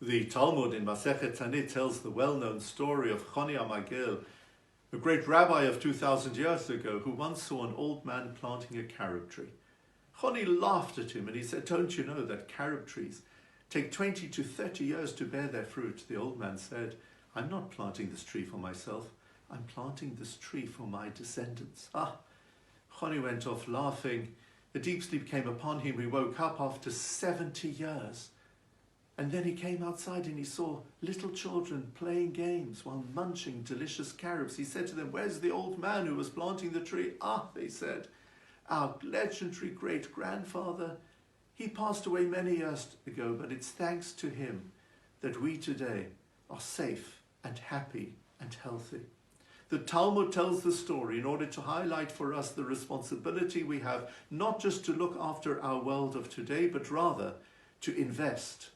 The Talmud in Masechet Tanit tells the well-known story of Choni HaMagil, a great rabbi of 2,000 years ago who once saw an old man planting a carob tree. Choni laughed at him and he said, "Don't you know that carob trees take 20 to 30 years to bear their fruit?" The old man said, "I'm not planting this tree for myself. I'm planting this tree for my descendants." Choni went off laughing. A deep sleep came upon him. He woke up after 70 years. And then he came outside and he saw little children playing games while munching delicious carobs. He said to them, "Where's the old man who was planting the tree?" They said, "Our legendary great-grandfather. He passed away many years ago, but it's thanks to him that we today are safe and happy and healthy." The Talmud tells the story in order to highlight for us the responsibility we have not just to look after our world of today, but rather to invest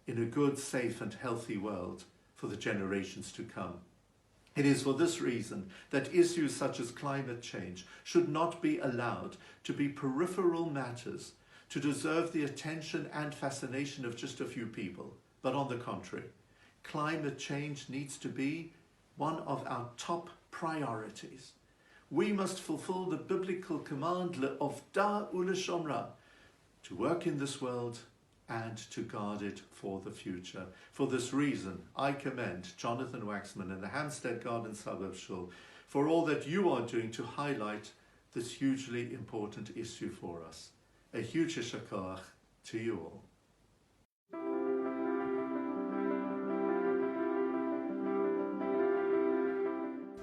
in a good, safe and healthy world for the generations to come. It is for this reason that issues such as climate change should not be allowed to be peripheral matters to deserve the attention and fascination of just a few people. But on the contrary, climate change needs to be one of our top priorities. We must fulfill the biblical command le'ovda u'leshomra, to work in this world and to guard it for the future. For this reason, I commend Jonathan Waxman and the Hampstead Garden Suburb Shul for all that you are doing to highlight this hugely important issue for us. A huge יישר כוח to you all.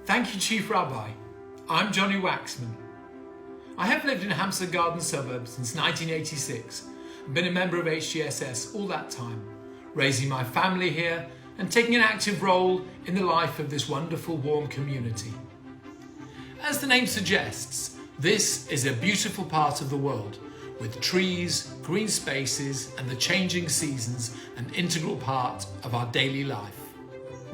Thank you, Chief Rabbi. I'm Johnny Waxman. I have lived in Hampstead Garden Suburb since 1986 and been a member of HGSS all that time, raising my family here and taking an active role in the life of this wonderful, warm community. As the name suggests, this is a beautiful part of the world, with trees, green spaces and the changing seasons an integral part of our daily life.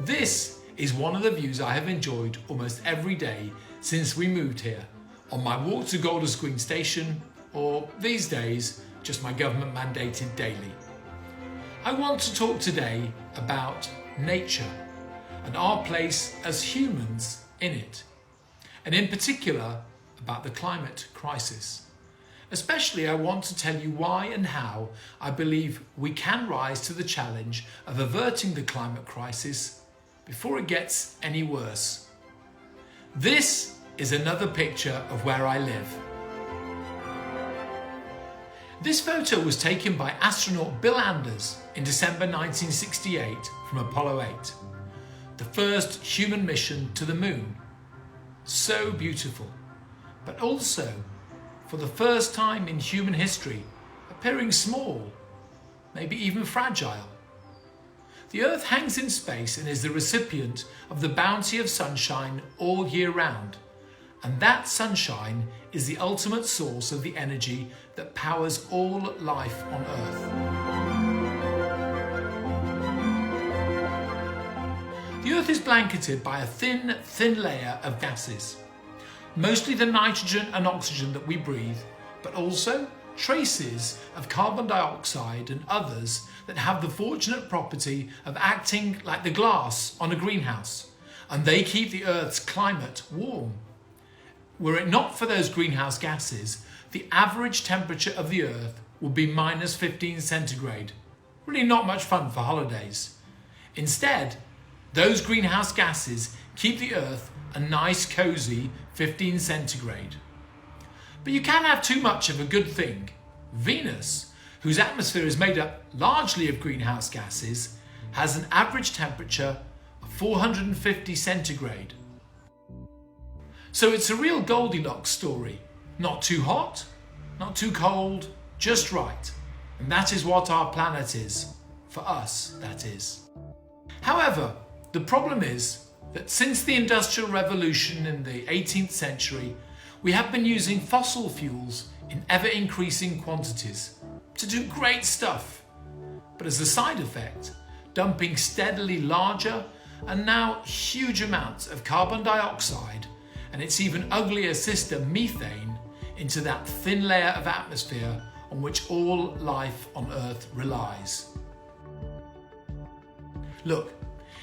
This is one of the views I have enjoyed almost every day since we moved here, on my walk to Golders Green Station, or these days, just my government mandated daily. I want to talk today about nature and our place as humans in it, and in particular about the climate crisis. Especially, I want to tell you why and how I believe we can rise to the challenge of averting the climate crisis before it gets any worse. This is another picture of where I live. This photo was taken by astronaut Bill Anders in December 1968 from Apollo 8, the first human mission to the moon. So beautiful, but also, for the first time in human history, appearing small, maybe even fragile. The Earth hangs in space and is the recipient of the bounty of sunshine all year round. And that sunshine is the ultimate source of the energy that powers all life on Earth. The Earth is blanketed by a thin layer of gases, mostly the nitrogen and oxygen that we breathe, but also traces of carbon dioxide and others that have the fortunate property of acting like the glass on a greenhouse, and they keep the Earth's climate warm. Were it not for those greenhouse gases, the average temperature of the Earth would be minus 15 centigrade. Really not much fun for holidays. Instead, those greenhouse gases keep the Earth a nice cozy 15 centigrade. But you can have too much of a good thing. Venus, whose atmosphere is made up largely of greenhouse gases, has an average temperature of 450 centigrade. So it's a real Goldilocks story. Not too hot, not too cold, just right. And that is what our planet is. For us, that is. However, the problem is that since the Industrial Revolution in the 18th century, we have been using fossil fuels in ever-increasing quantities to do great stuff. But as a side effect, dumping steadily larger and now huge amounts of carbon dioxide and its even uglier sister methane into that thin layer of atmosphere on which all life on Earth relies. Look,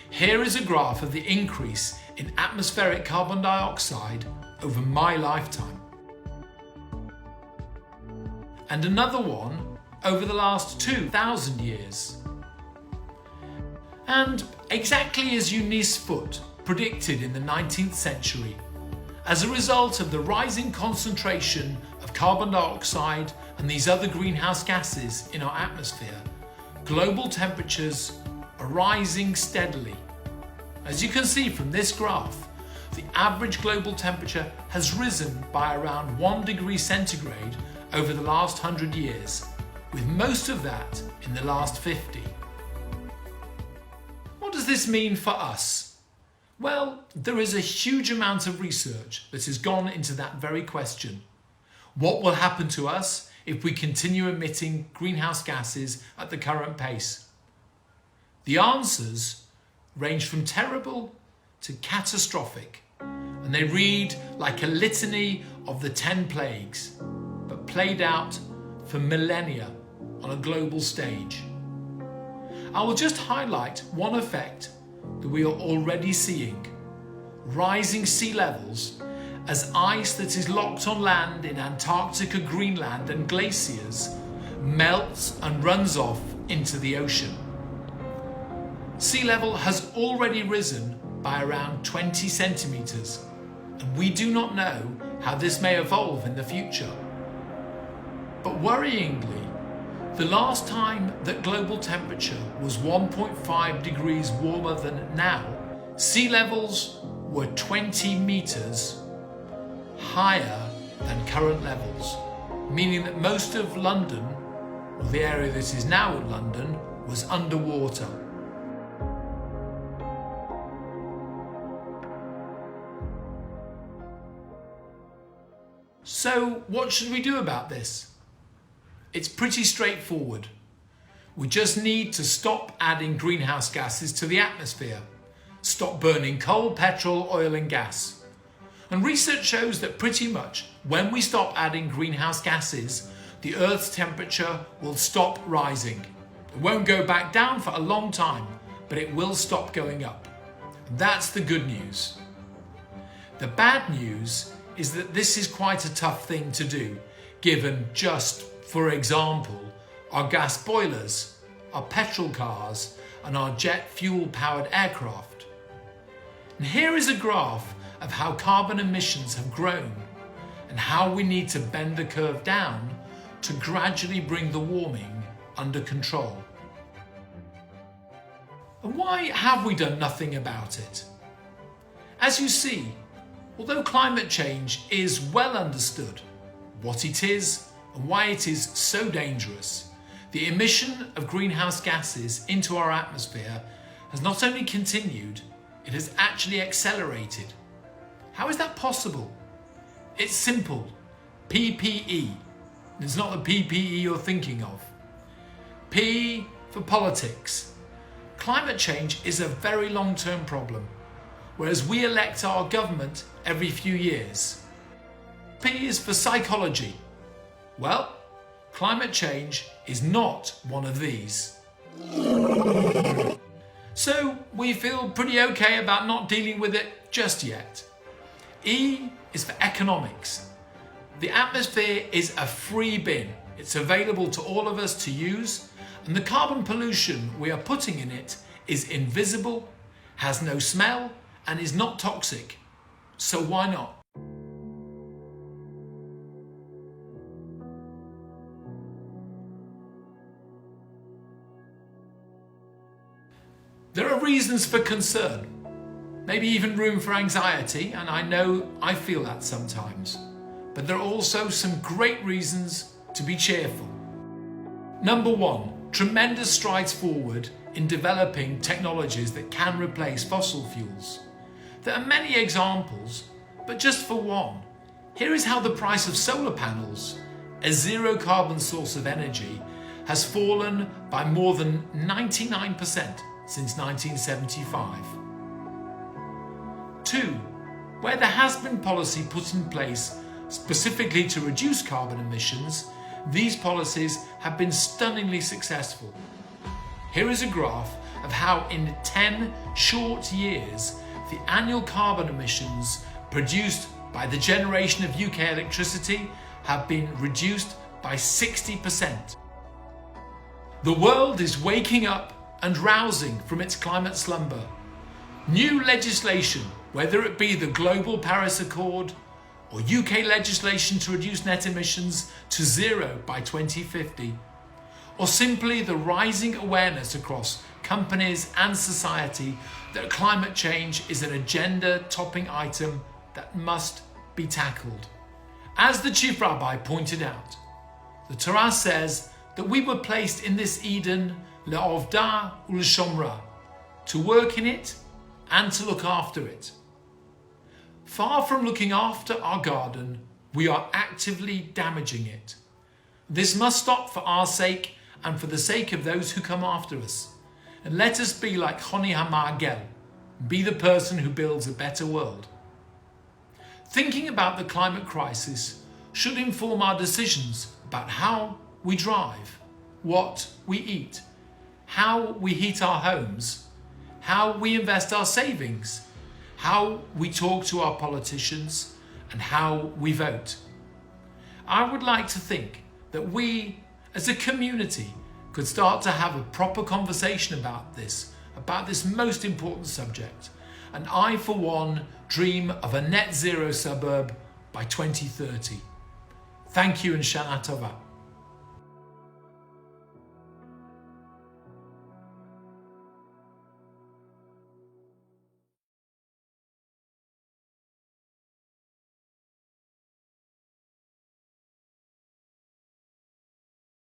here is a graph of the increase in atmospheric carbon dioxide over my lifetime. And another one over the last 2,000 years. And exactly as Eunice Foote predicted in the 19th century, as a result of the rising concentration of carbon dioxide and these other greenhouse gases in our atmosphere, global temperatures are rising steadily. As you can see from this graph, the average global temperature has risen by around 1 degree centigrade over the last 100 years, with most of that in the last 50. What does this mean for us? Well, there is a huge amount of research that has gone into that very question. What will happen to us if we continue emitting greenhouse gases at the current pace? The answers range from terrible to catastrophic, and they read like a litany of the 10 plagues, but played out for millennia on a global stage. I will just highlight one effect that we are already seeing: rising sea levels as ice that is locked on land in Antarctica, Greenland and glaciers melts and runs off into the ocean. Sea level has already risen by around 20 centimetres, and we do not know how this may evolve in the future. But worryingly, the last time that global temperature was 1.5 degrees warmer than now, sea levels were 20 metres higher than current levels, meaning that most of London, or the area that is now in London, was underwater. So what should we do about this? It's pretty straightforward. We just need to stop adding greenhouse gases to the atmosphere. Stop burning coal, petrol, oil and gas. And research shows that pretty much when we stop adding greenhouse gases, the Earth's temperature will stop rising. It won't go back down for a long time, but it will stop going up. That's the good news. The bad news is that this is quite a tough thing to do, given just, for example, our gas boilers, our petrol cars, and our jet fuel-powered aircraft. And here is a graph of how carbon emissions have grown and how we need to bend the curve down to gradually bring the warming under control. And why have we done nothing about it? As you see, although climate change is well understood, what it is and why it is so dangerous, the emission of greenhouse gases into our atmosphere has not only continued, it has actually accelerated. How is that possible? It's simple. PPE. It's not the PPE you're thinking of. P for politics. Climate change is a very long-term problem, whereas we elect our government every few years. P is for psychology. Well, climate change is not one of these. So we feel pretty okay about not dealing with it just yet. E is for economics. The atmosphere is a free bin. It's available to all of us to use, and the carbon pollution we are putting in it is invisible, has no smell, and is not toxic. So why not? There are reasons for concern, maybe even room for anxiety, and I know I feel that sometimes. But there are also some great reasons to be cheerful. Number one, tremendous strides forward in developing technologies that can replace fossil fuels. There are many examples, but just for one, here is how the price of solar panels, a zero carbon source of energy, has fallen by more than 99% since 1975. 2. Where there has been policy put in place specifically to reduce carbon emissions, these policies have been stunningly successful. Here is a graph of how in 10 short years the annual carbon emissions produced by the generation of UK electricity have been reduced by 60%. The world is waking up and rousing from its climate slumber. New legislation, whether it be the Global Paris Accord or UK legislation to reduce net emissions to zero by 2050, or simply the rising awareness across companies and society that climate change is an agenda-topping item that must be tackled. As the Chief Rabbi pointed out, the Torah says that we were placed in this Eden, le'ovda u'l'shomra, to work in it and to look after it. Far from looking after our garden, we are actively damaging it. This must stop for our sake and for the sake of those who come after us. And let us be like Choni HaMa'agel, be the person who builds a better world. Thinking about the climate crisis should inform our decisions about how we drive, what we eat, how we heat our homes, how we invest our savings, how we talk to our politicians, and how we vote. I would like to think that we, as a community, could start to have a proper conversation about this most important subject. And I, for one, dream of a net zero suburb by 2030. Thank you and Shana Tova.